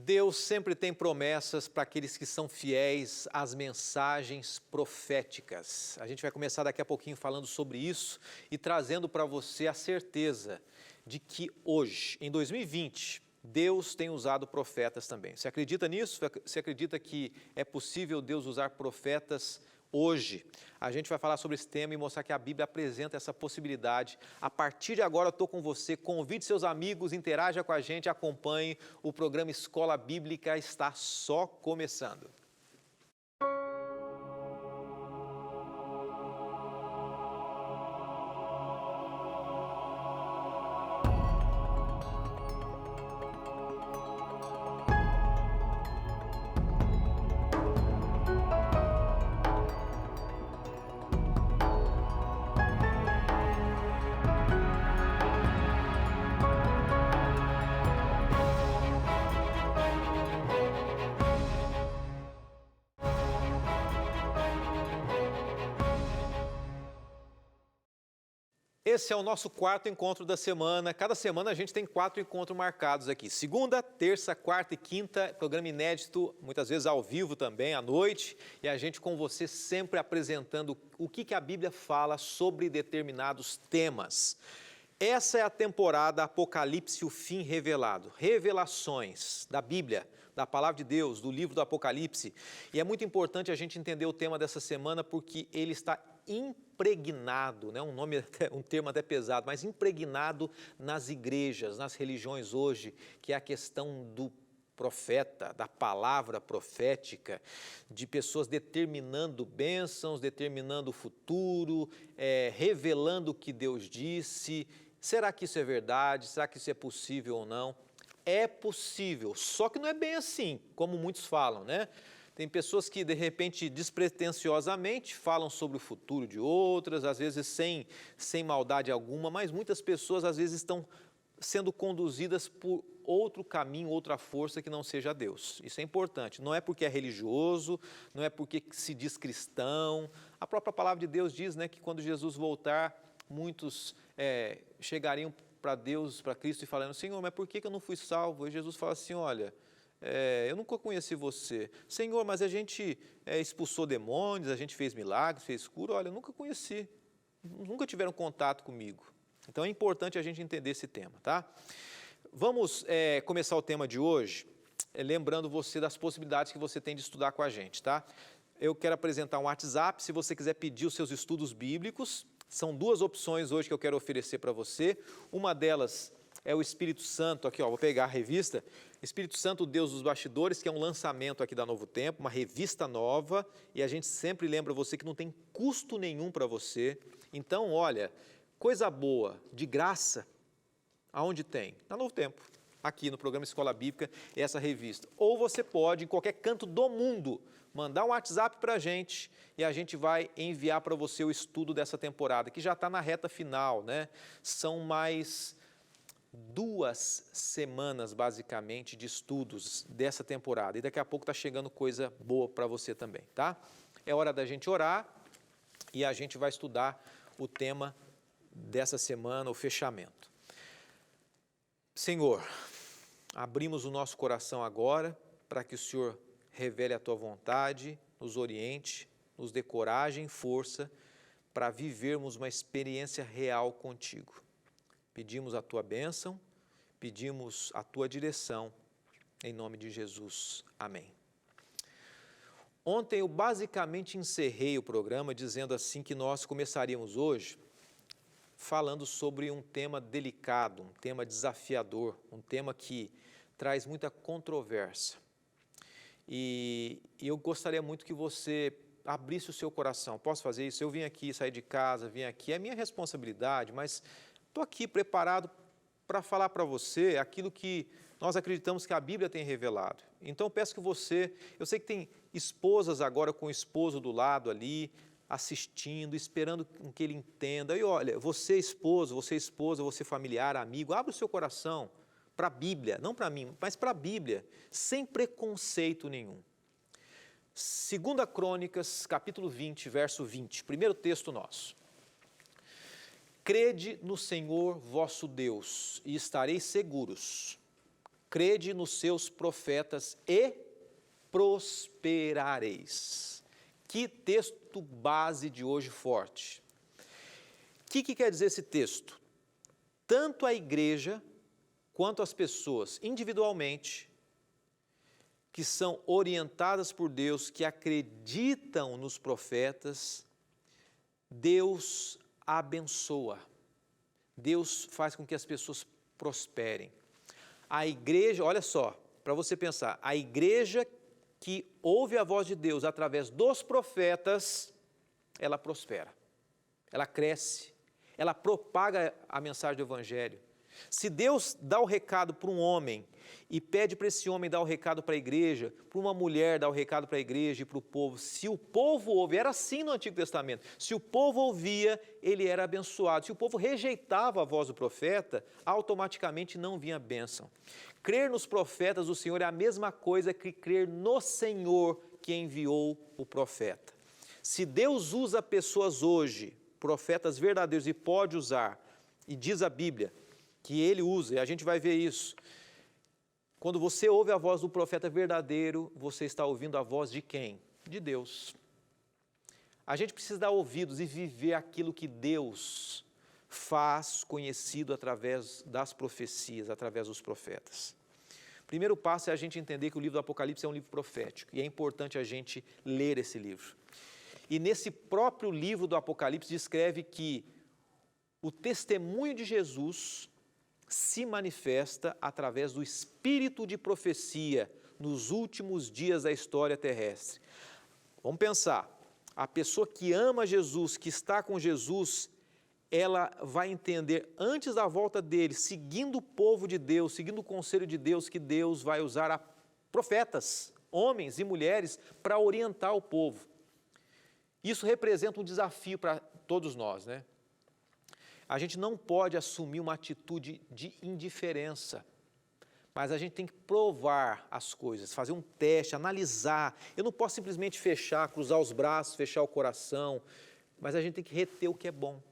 Deus sempre tem promessas para aqueles que são fiéis às mensagens proféticas. A gente vai começar daqui a pouquinho falando sobre isso e trazendo para você a certeza de que hoje, em 2020, Deus tem usado profetas também. Você acredita nisso? Você acredita que é possível Deus usar profetas hoje? A gente vai falar sobre esse tema e mostrar que a Bíblia apresenta essa possibilidade. A partir de agora eu estou com você, convide seus amigos, interaja com a gente, acompanhe. O programa Escola Bíblica está só começando. Esse é o nosso quarto encontro da semana. Cada semana a gente tem 4 encontros marcados aqui. Segunda, terça, quarta e quinta, programa inédito, muitas vezes ao vivo também, à noite. E a gente com você sempre apresentando o que a Bíblia fala sobre determinados temas. Essa é a temporada Apocalipse, o fim revelado. Revelações da Bíblia, da Palavra de Deus, do livro do Apocalipse. E é muito importante a gente entender o tema dessa semana porque ele está impregnado, né? Um termo até pesado, mas impregnado nas igrejas, nas religiões hoje, que é a questão do profeta, da palavra profética, de pessoas determinando bênçãos, determinando o futuro, revelando o que Deus disse. Será que isso é verdade? Será que isso é possível ou não? É possível, só que não é bem assim, como muitos falam, né? Tem pessoas que, de repente, despretensiosamente falam sobre o futuro de outras, às vezes sem maldade alguma, mas muitas pessoas, às vezes, estão sendo conduzidas por outro caminho, outra força que não seja Deus. Isso é importante. Não é porque é religioso, não é porque se diz cristão. A própria palavra de Deus diz, né, que quando Jesus voltar, muitos chegariam para Deus, para Cristo, e falando: Senhor, mas por que eu não fui salvo? E Jesus fala assim: olha, eu nunca conheci você. Senhor, mas a gente expulsou demônios, a gente fez milagres, fez cura. Olha, eu nunca conheci, nunca tiveram contato comigo. Então é importante a gente entender esse tema, tá? Vamos começar o tema de hoje lembrando você das possibilidades que você tem de estudar com a gente, tá? Eu quero apresentar um WhatsApp, se você quiser pedir os seus estudos bíblicos. São 2 opções hoje que eu quero oferecer para você. Uma delas é o Espírito Santo, aqui ó, vou pegar a revista, Espírito Santo, Deus dos Bastidores, que é um lançamento aqui da Novo Tempo, uma revista nova, e a gente sempre lembra você que não tem custo nenhum para você. Então, olha, coisa boa, de graça, aonde tem? Na Novo Tempo, aqui no programa Escola Bíblica, essa revista. Ou você pode, em qualquer canto do mundo, mandar um WhatsApp para a gente e a gente vai enviar para você o estudo dessa temporada, que já está na reta final, né? São mais 2 semanas, basicamente, de estudos dessa temporada. E daqui a pouco está chegando coisa boa para você também, tá? É hora da gente orar e a gente vai estudar o tema dessa semana, o fechamento. Senhor, abrimos o nosso coração agora para que o Senhor revele a Tua vontade, nos oriente, nos dê coragem e força para vivermos uma experiência real contigo. Pedimos a Tua bênção, pedimos a Tua direção, em nome de Jesus. Amém. Ontem eu basicamente encerrei o programa dizendo assim que nós começaríamos hoje falando sobre um tema delicado, um tema desafiador, um tema que traz muita controvérsia. E eu gostaria muito que você abrisse o seu coração. Posso fazer isso? Eu vim aqui, saí de casa, vim aqui, é minha responsabilidade, mas estou aqui preparado para falar para você aquilo que nós acreditamos que a Bíblia tem revelado. Então, eu peço que você, eu sei que tem esposas agora com o esposo do lado ali, assistindo, esperando que ele entenda. E olha, você esposo, você esposa, você familiar, amigo, abre o seu coração para a Bíblia, não para mim, mas para a Bíblia, sem preconceito nenhum. 2 Crônicas, capítulo 20, verso 20, primeiro texto nosso. Crede no Senhor vosso Deus e estareis seguros. crede nos seus profetas e prosperareis. Que texto base de hoje forte. O que quer dizer esse texto? Tanto a igreja quanto as pessoas individualmente que são orientadas por Deus, que acreditam nos profetas, Deus abençoa. Deus faz com que as pessoas prosperem. A igreja, olha só, para você pensar, a igreja que ouve a voz de Deus através dos profetas, ela prospera, ela cresce, ela propaga a mensagem do Evangelho. Se Deus dá o recado para um homem e pede para esse homem dar o recado para a igreja, para uma mulher dar o recado para a igreja e para o povo, se o povo ouve, era assim no Antigo Testamento, se o povo ouvia, ele era abençoado. Se o povo rejeitava a voz do profeta, automaticamente não vinha bênção. Crer nos profetas do Senhor é a mesma coisa que crer no Senhor que enviou o profeta. Se Deus usa pessoas hoje, profetas verdadeiros, e pode usar, e diz a Bíblia que Ele usa, e a gente vai ver isso. Quando você ouve a voz do profeta verdadeiro, você está ouvindo a voz de quem? De Deus. A gente precisa dar ouvidos e viver aquilo que Deus faz conhecido através das profecias, através dos profetas. O primeiro passo é a gente entender que o livro do Apocalipse é um livro profético, e é importante a gente ler esse livro. E nesse próprio livro do Apocalipse descreve que o testemunho de Jesus se manifesta através do espírito de profecia nos últimos dias da história terrestre. Vamos pensar, a pessoa que ama Jesus, que está com Jesus, ela vai entender antes da volta dele, seguindo o povo de Deus, seguindo o conselho de Deus, que Deus vai usar profetas, homens e mulheres, para orientar o povo. Isso representa um desafio para todos nós, né? A gente não pode assumir uma atitude de indiferença, mas a gente tem que provar as coisas, fazer um teste, analisar. Eu não posso simplesmente fechar, cruzar os braços, fechar o coração, mas a gente tem que reter o que é bom.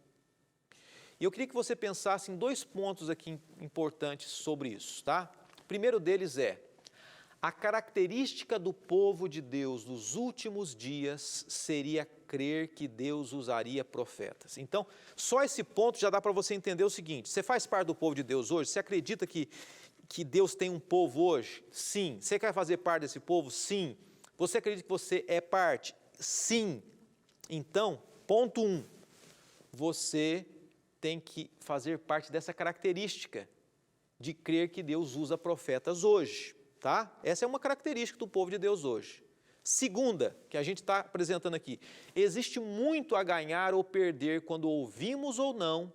E eu queria que você pensasse em 2 pontos aqui importantes sobre isso, tá? O primeiro deles é, a característica do povo de Deus nos últimos dias seria crer que Deus usaria profetas. Então, só esse ponto já dá para você entender o seguinte, você faz parte do povo de Deus hoje? Você acredita que Deus tem um povo hoje? Sim. Você quer fazer parte desse povo? Sim. Você acredita que você é parte? Sim. Então, ponto 1, você tem que fazer parte dessa característica de crer que Deus usa profetas hoje. Tá? Essa é uma característica do povo de Deus hoje. Segunda, que a gente está apresentando aqui, existe muito a ganhar ou perder quando ouvimos ou não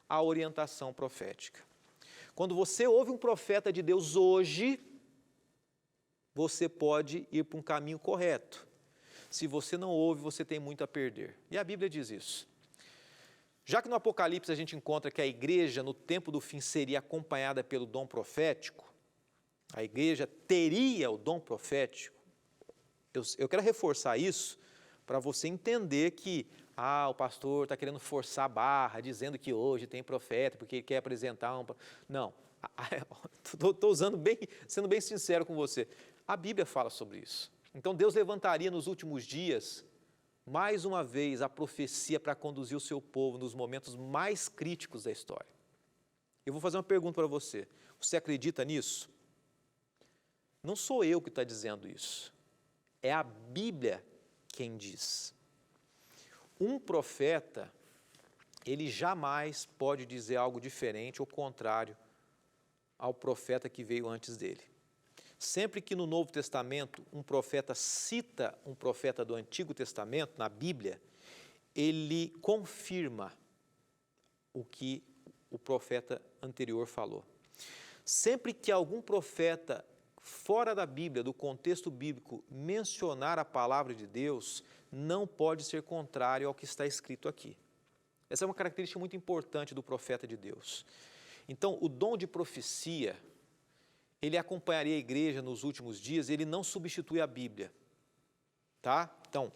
a orientação profética. Quando você ouve um profeta de Deus hoje, você pode ir para um caminho correto. Se você não ouve, você tem muito a perder. E a Bíblia diz isso. Já que no Apocalipse a gente encontra que a igreja no tempo do fim seria acompanhada pelo dom profético, a igreja teria o dom profético. Eu quero reforçar isso para você entender que o pastor está querendo forçar a barra, dizendo que hoje tem profeta, porque ele quer apresentar um... Não, estou sendo bem sincero com você. A Bíblia fala sobre isso. Então Deus levantaria nos últimos dias, mais uma vez, a profecia para conduzir o seu povo nos momentos mais críticos da história. Eu vou fazer uma pergunta para você. Você acredita nisso? Não sou eu que está dizendo isso, é a Bíblia quem diz. Um profeta, ele jamais pode dizer algo diferente ou contrário ao profeta que veio antes dele. Sempre que no Novo Testamento um profeta cita um profeta do Antigo Testamento, na Bíblia, ele confirma o que o profeta anterior falou. Sempre que algum profeta fora da Bíblia, do contexto bíblico, mencionar a palavra de Deus, não pode ser contrário ao que está escrito aqui. Essa é uma característica muito importante do profeta de Deus. Então, o dom de profecia, ele acompanharia a igreja nos últimos dias, ele não substitui a Bíblia. Tá? Então,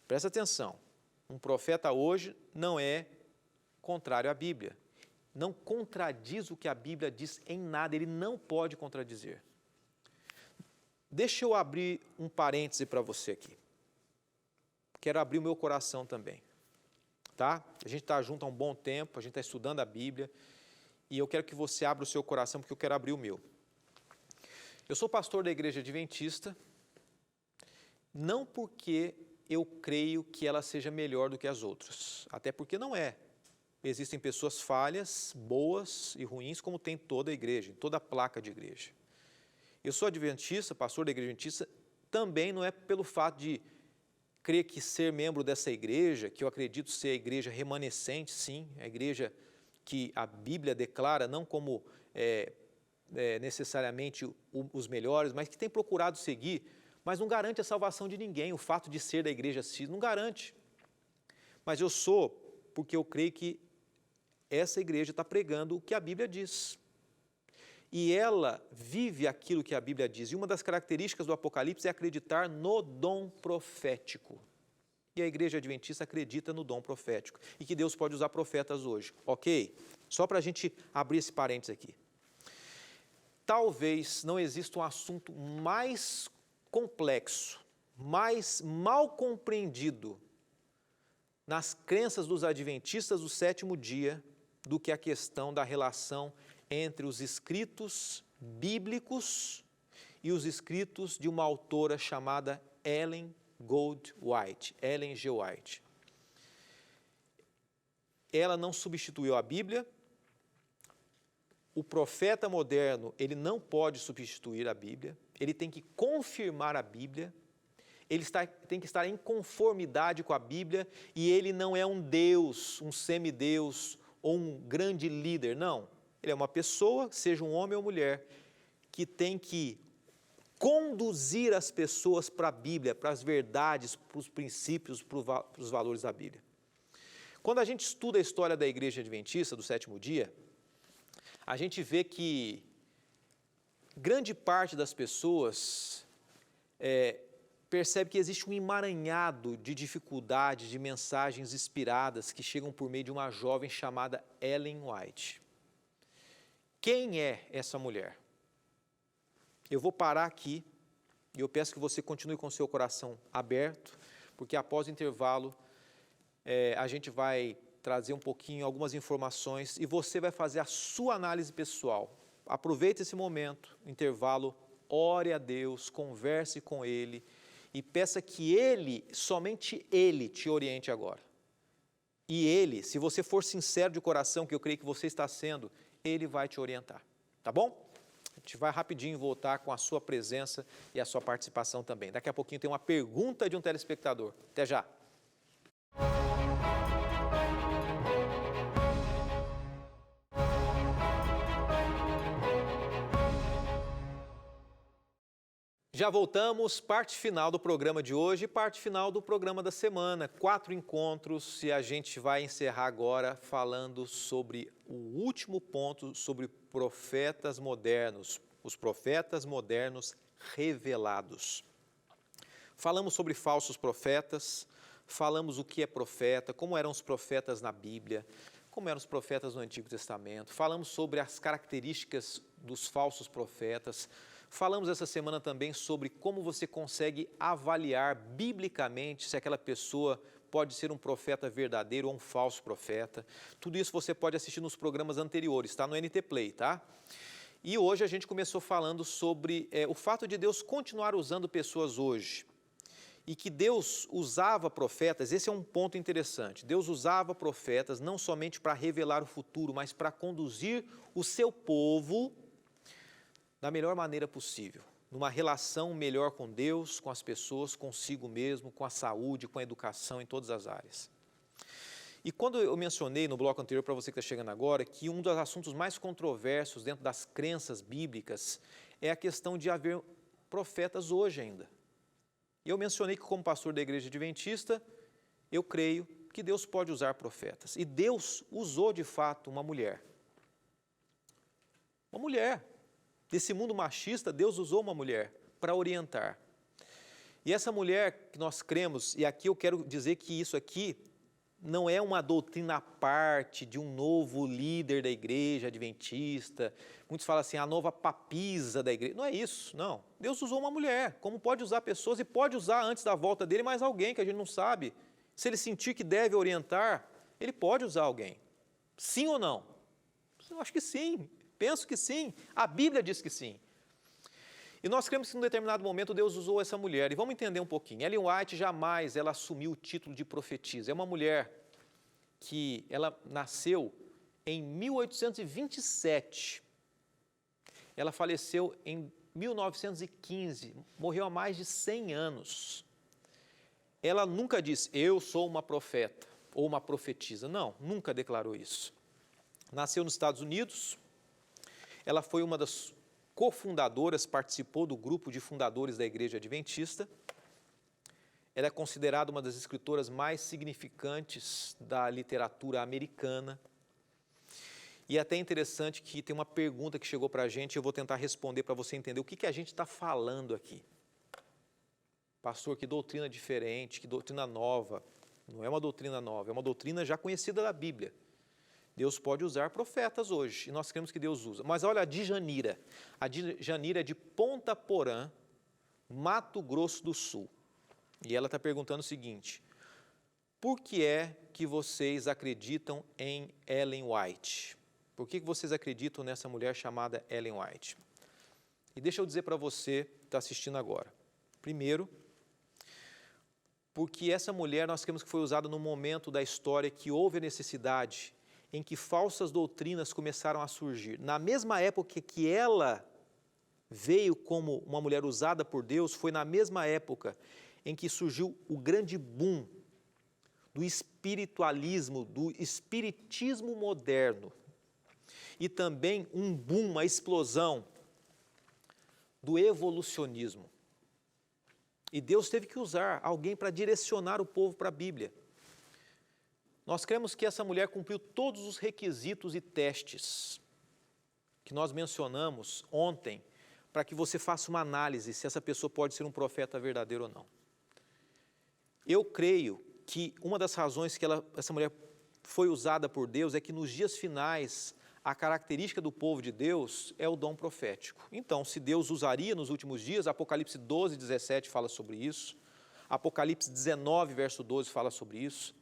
presta atenção, um profeta hoje não é contrário à Bíblia. não contradiz o que a Bíblia diz em nada, ele não pode contradizer. Deixa eu abrir um parêntese para você aqui. Quero abrir o meu coração também, tá? A gente está junto há um bom tempo, a gente está estudando a Bíblia, e eu quero que você abra o seu coração, porque eu quero abrir o meu. Eu sou pastor da Igreja Adventista, não porque eu creio que ela seja melhor do que as outras, até porque não é. Existem pessoas falhas, boas e ruins, como tem toda a igreja, toda a placa de igreja. Eu sou adventista, pastor da Igreja Adventista, também não é pelo fato de crer que ser membro dessa igreja, que eu acredito ser a igreja remanescente, sim, a igreja que a Bíblia declara não como necessariamente os melhores, mas que tem procurado seguir, mas não garante a salvação de ninguém, o fato de ser da igreja CIS, não garante. Mas eu sou porque eu creio que essa igreja está pregando o que a Bíblia diz. E ela vive aquilo que a Bíblia diz. E uma das características do Apocalipse é acreditar no dom profético. E a igreja adventista acredita no dom profético. E que Deus pode usar profetas hoje. Ok? Só para a gente abrir esse parênteses aqui. Talvez não exista um assunto mais complexo, mais mal compreendido nas crenças dos adventistas do sétimo dia do que a questão da relação entre os escritos bíblicos e os escritos de uma autora chamada Ellen White. Ellen G. White. Ela não substituiu a Bíblia. O profeta moderno, ele não pode substituir a Bíblia. Ele tem que confirmar a Bíblia. Ele tem que estar em conformidade com a Bíblia. E ele não é um Deus, um semideus ou um grande líder, não. Ele é uma pessoa, seja um homem ou mulher, que tem que conduzir as pessoas para a Bíblia, para as verdades, para os princípios, para os valores da Bíblia. Quando a gente estuda a história da Igreja Adventista do sétimo dia, a gente vê que grande parte das pessoas percebe que existe um emaranhado de dificuldades, de mensagens inspiradas que chegam por meio de uma jovem chamada Ellen White. Quem é essa mulher? Eu vou parar aqui e eu peço que você continue com o seu coração aberto, porque após o intervalo a gente vai trazer um pouquinho, algumas informações e você vai fazer a sua análise pessoal. Aproveite esse momento, intervalo, ore a Deus, converse com Ele e peça que Ele, somente Ele, te oriente agora. E Ele, se você for sincero de coração, que eu creio que você está sendo, Ele vai te orientar, tá bom? A gente vai rapidinho voltar com a sua presença e a sua participação também. Daqui a pouquinho tem uma pergunta de um telespectador. Até já! Já voltamos, parte final do programa de hoje, parte final do programa da semana. 4 encontros e a gente vai encerrar agora falando sobre o último ponto, sobre profetas modernos, os profetas modernos revelados. Falamos sobre falsos profetas, falamos o que é profeta, como eram os profetas na Bíblia, como eram os profetas no Antigo Testamento, falamos sobre as características dos falsos profetas. Falamos essa semana também sobre como você consegue avaliar biblicamente se aquela pessoa pode ser um profeta verdadeiro ou um falso profeta. Tudo isso você pode assistir nos programas anteriores, está no NT Play, tá? E hoje a gente começou falando sobre o fato de Deus continuar usando pessoas hoje. E que Deus usava profetas, esse é um ponto interessante. Deus usava profetas não somente para revelar o futuro, mas para conduzir o seu povo da melhor maneira possível, numa relação melhor com Deus, com as pessoas, consigo mesmo, com a saúde, com a educação, em todas as áreas. E quando eu mencionei no bloco anterior, para você que está chegando agora, que um dos assuntos mais controversos dentro das crenças bíblicas é a questão de haver profetas hoje ainda. Eu mencionei que como pastor da Igreja Adventista, eu creio que Deus pode usar profetas. E Deus usou de fato uma mulher. Uma mulher. Desse mundo machista, Deus usou uma mulher para orientar. E essa mulher que nós cremos, e aqui eu quero dizer que isso aqui não é uma doutrina à parte de um novo líder da igreja adventista. Muitos falam assim, a nova papisa da igreja. Não é isso, não. Deus usou uma mulher, como pode usar pessoas, e pode usar antes da volta dele mais alguém que a gente não sabe. Se ele sentir que deve orientar, ele pode usar alguém. Sim ou não? Eu acho que sim, penso que sim. A Bíblia diz que sim. E nós cremos que em um determinado momento Deus usou essa mulher. E vamos entender um pouquinho. Ellen White jamais ela assumiu o título de profetisa. É uma mulher que ela nasceu em 1827. Ela faleceu em 1915, morreu há mais de 100 anos. Ela nunca disse, eu sou uma profeta ou uma profetisa. Não, nunca declarou isso. Nasceu nos Estados Unidos. Ela foi uma das cofundadoras, participou do grupo de fundadores da Igreja Adventista. Ela é considerada uma das escritoras mais significantes da literatura americana. E é até interessante que tem uma pergunta que chegou para a gente, eu vou tentar responder para você entender o que a gente está falando aqui. Pastor, que doutrina diferente, que doutrina nova. Não é uma doutrina nova, é uma doutrina já conhecida da Bíblia. Deus pode usar profetas hoje, e nós cremos que Deus usa. Mas olha a Djanira. A Djanira é de Ponta Porã, Mato Grosso do Sul. E ela está perguntando o seguinte, por que é que vocês acreditam em Ellen White? Por que vocês acreditam nessa mulher chamada Ellen White? E deixa eu dizer para você que está assistindo agora. Primeiro, porque essa mulher nós cremos que foi usada num momento da história que houve a necessidade em que falsas doutrinas começaram a surgir. Na mesma época que ela veio como uma mulher usada por Deus, foi na mesma época em que surgiu o grande boom do espiritualismo, do espiritismo moderno. E também um boom, uma explosão do evolucionismo. E Deus teve que usar alguém para direcionar o povo para a Bíblia. Nós cremos que essa mulher cumpriu todos os requisitos e testes que nós mencionamos ontem, para que você faça uma análise se essa pessoa pode ser um profeta verdadeiro ou não. Eu creio que uma das razões que essa mulher foi usada por Deus é que nos dias finais, a característica do povo de Deus é o dom profético. Então, se Deus usaria nos últimos dias, Apocalipse 12, 17 fala sobre isso, Apocalipse 19, verso 12 fala sobre isso.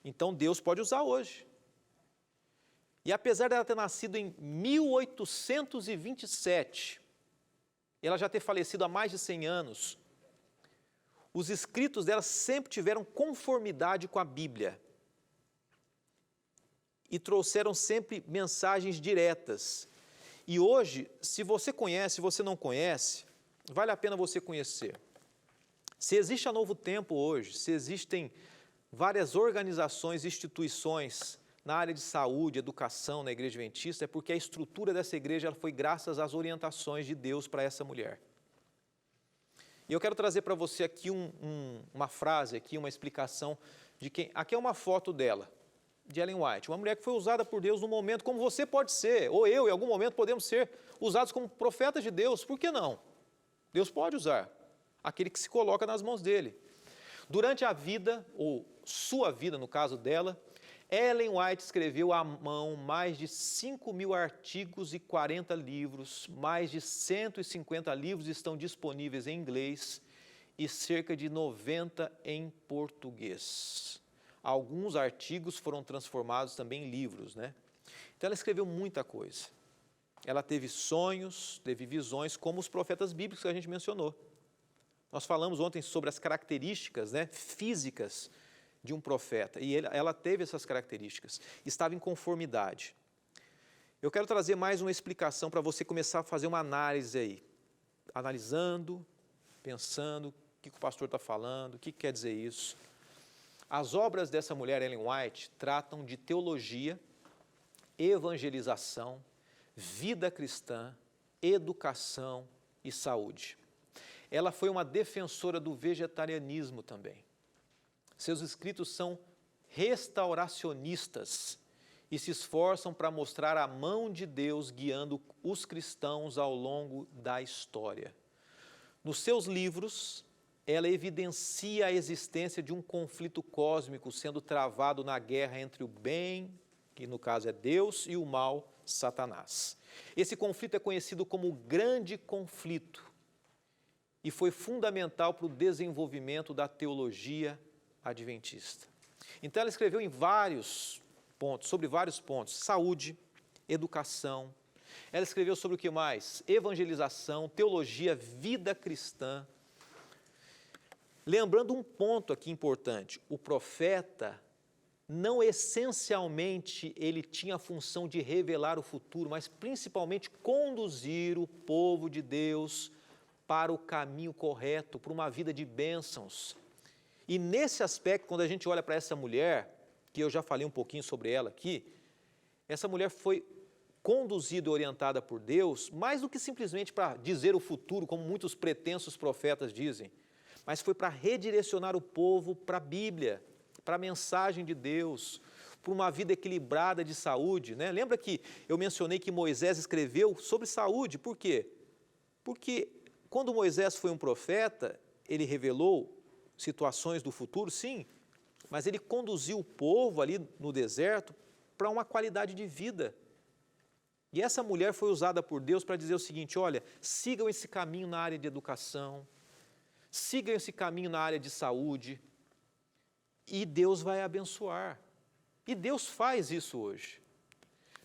Então, Deus pode usar hoje. E apesar dela ter nascido em 1827, ela já ter falecido há mais de 100 anos, os escritos dela sempre tiveram conformidade com a Bíblia. E trouxeram sempre mensagens diretas. E hoje, se você conhece, se você não conhece, vale a pena você conhecer. Se existe a Novo Tempo hoje, se existem várias organizações, instituições na área de saúde, educação na Igreja Adventista, é porque a estrutura dessa igreja ela foi graças às orientações de Deus para essa mulher. E eu quero trazer para você aqui uma frase, aqui, uma explicação de quem... Aqui é uma foto dela, de Ellen White, uma mulher que foi usada por Deus num momento, como você pode ser, ou eu, em algum momento, podemos ser usados como profetas de Deus. Por que não? Deus pode usar aquele que se coloca nas mãos dele. Durante a vida, ou sua vida, no caso dela, Ellen White escreveu à mão mais de 5.000 artigos e 40 livros, mais de 150 livros estão disponíveis em inglês e cerca de 90 em português. Alguns artigos foram transformados também em livros, né? Então ela escreveu muita coisa. Ela teve sonhos, teve visões, como os profetas bíblicos que a gente mencionou. Nós falamos ontem sobre as características, né, físicas de um profeta, e ela teve essas características, estava em conformidade. Eu quero trazer mais uma explicação para você começar a fazer uma análise aí, analisando, pensando, o que o pastor está falando, o que quer dizer isso. As obras dessa mulher, Ellen White, tratam de teologia, evangelização, vida cristã, educação e saúde. Ela foi uma defensora do vegetarianismo também. Seus escritos são restauracionistas e se esforçam para mostrar a mão de Deus guiando os cristãos ao longo da história. Nos seus livros, ela evidencia a existência de um conflito cósmico sendo travado na guerra entre o bem, que no caso é Deus, e o mal, Satanás. Esse conflito é conhecido como o grande conflito e foi fundamental para o desenvolvimento da teologia adventista. Então ela escreveu em vários pontos, sobre vários pontos: saúde, educação. Ela escreveu sobre o que mais? Evangelização, teologia, vida cristã. Lembrando um ponto aqui importante: o profeta não essencialmente ele tinha a função de revelar o futuro, mas principalmente conduzir o povo de Deus para o caminho correto, para uma vida de bênçãos. E nesse aspecto, quando a gente olha para essa mulher, que eu já falei um pouquinho sobre ela aqui, essa mulher foi conduzida e orientada por Deus, mais do que simplesmente para dizer o futuro, como muitos pretensos profetas dizem, mas foi para redirecionar o povo para a Bíblia, para a mensagem de Deus, para uma vida equilibrada de saúde, né? Lembra que eu mencionei que Moisés escreveu sobre saúde? Por quê? Porque quando Moisés foi um profeta, ele revelou situações do futuro, sim, mas ele conduziu o povo ali no deserto para uma qualidade de vida. E essa mulher foi usada por Deus para dizer o seguinte: olha, sigam esse caminho na área de educação, sigam esse caminho na área de saúde, e Deus vai abençoar. E Deus faz isso hoje.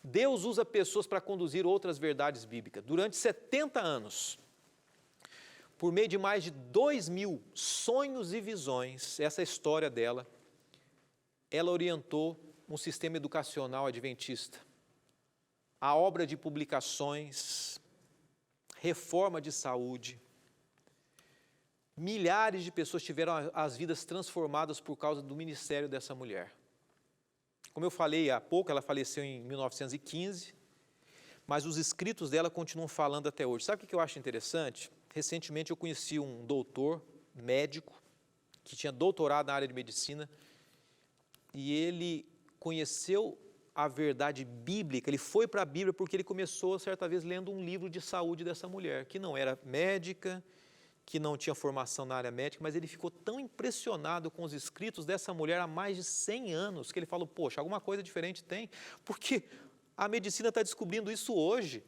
Deus usa pessoas para conduzir outras verdades bíblicas. Durante 70 anos, por meio de mais de 2.000 sonhos e visões, essa história dela, ela orientou um sistema educacional adventista, a obra de publicações, reforma de saúde. Milhares de pessoas tiveram as vidas transformadas por causa do ministério dessa mulher. Como eu falei há pouco, ela faleceu em 1915, mas os escritos dela continuam falando até hoje. Sabe o que eu acho interessante? Recentemente eu conheci um doutor, médico, que tinha doutorado na área de medicina, e ele conheceu a verdade bíblica, ele foi para a Bíblia porque ele começou, certa vez, lendo um livro de saúde dessa mulher, que não era médica, que não tinha formação na área médica, mas ele ficou tão impressionado com os escritos dessa mulher há mais de 100 anos, que ele falou: poxa, alguma coisa diferente tem, porque a medicina está descobrindo isso hoje.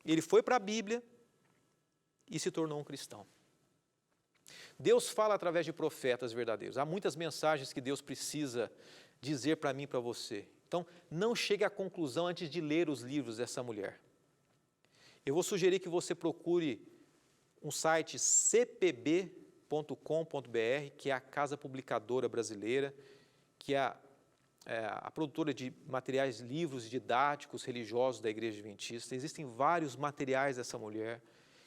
Ele foi para a Bíblia e se tornou um cristão. Deus fala através de profetas verdadeiros. Há muitas mensagens que Deus precisa dizer para mim e para você. Então, não chegue à conclusão antes de ler os livros dessa mulher. Eu vou sugerir que você procure um site cpb.com.br, que é a casa publicadora brasileira, que é a produtora de materiais, livros didáticos religiosos da Igreja Adventista. Existem vários materiais dessa mulher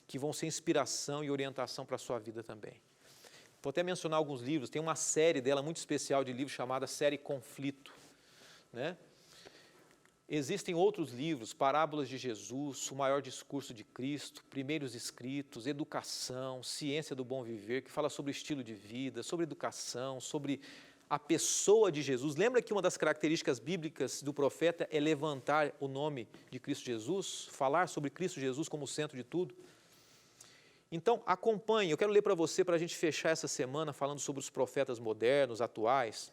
que vão ser inspiração e orientação para a sua vida também. Vou até mencionar alguns livros. Tem uma série dela muito especial de livros chamada Série Conflito, né? Existem outros livros: Parábolas de Jesus, O Maior Discurso de Cristo, Primeiros Escritos, Educação, Ciência do Bom Viver, que fala sobre estilo de vida, sobre educação, sobre a pessoa de Jesus. Lembra que uma das características bíblicas do profeta é levantar o nome de Cristo Jesus, falar sobre Cristo Jesus como o centro de tudo? Então, acompanhe. Eu quero ler para você, para a gente fechar essa semana falando sobre os profetas modernos, atuais,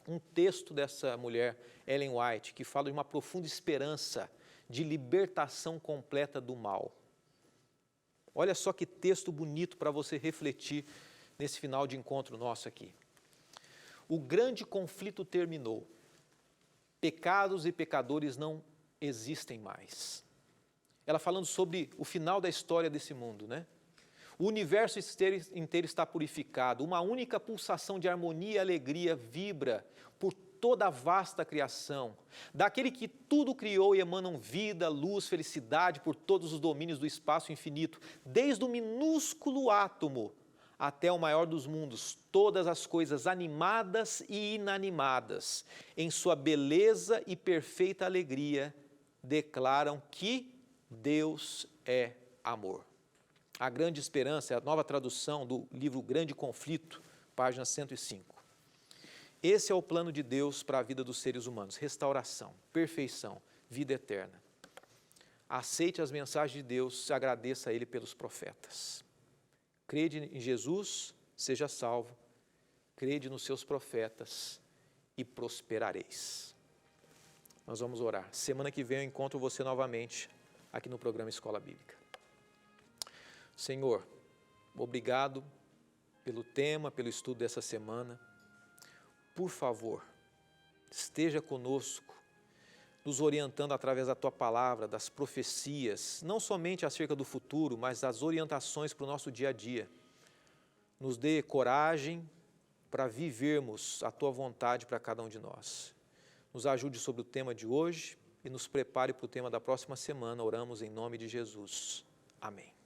um texto dessa mulher, Ellen White, que fala de uma profunda esperança de libertação completa do mal. Olha só que texto bonito para você refletir nesse final de encontro nosso aqui. O grande conflito terminou. Pecados e pecadores não existem mais. Ela falando sobre o final da história desse mundo, né? O universo inteiro está purificado, uma única pulsação de harmonia e alegria vibra por toda a vasta criação. Daquele que tudo criou e emanam vida, luz, felicidade por todos os domínios do espaço infinito, desde o minúsculo átomo até o maior dos mundos, todas as coisas animadas e inanimadas, em sua beleza e perfeita alegria, declaram que Deus é amor. A Grande Esperança é a nova tradução do livro Grande Conflito, página 105. Esse é o plano de Deus para a vida dos seres humanos: restauração, perfeição, vida eterna. Aceite as mensagens de Deus, agradeça a Ele pelos profetas. Crede em Jesus, seja salvo. Crede nos seus profetas e prosperareis. Nós vamos orar. Semana que vem eu encontro você novamente aqui no programa Escola Bíblica. Senhor, obrigado pelo tema, pelo estudo dessa semana. Por favor, esteja conosco, nos orientando através da Tua palavra, das profecias, não somente acerca do futuro, mas das orientações para o nosso dia a dia. Nos dê coragem para vivermos a Tua vontade para cada um de nós. Nos ajude sobre o tema de hoje e nos prepare para o tema da próxima semana. Oramos em nome de Jesus. Amém.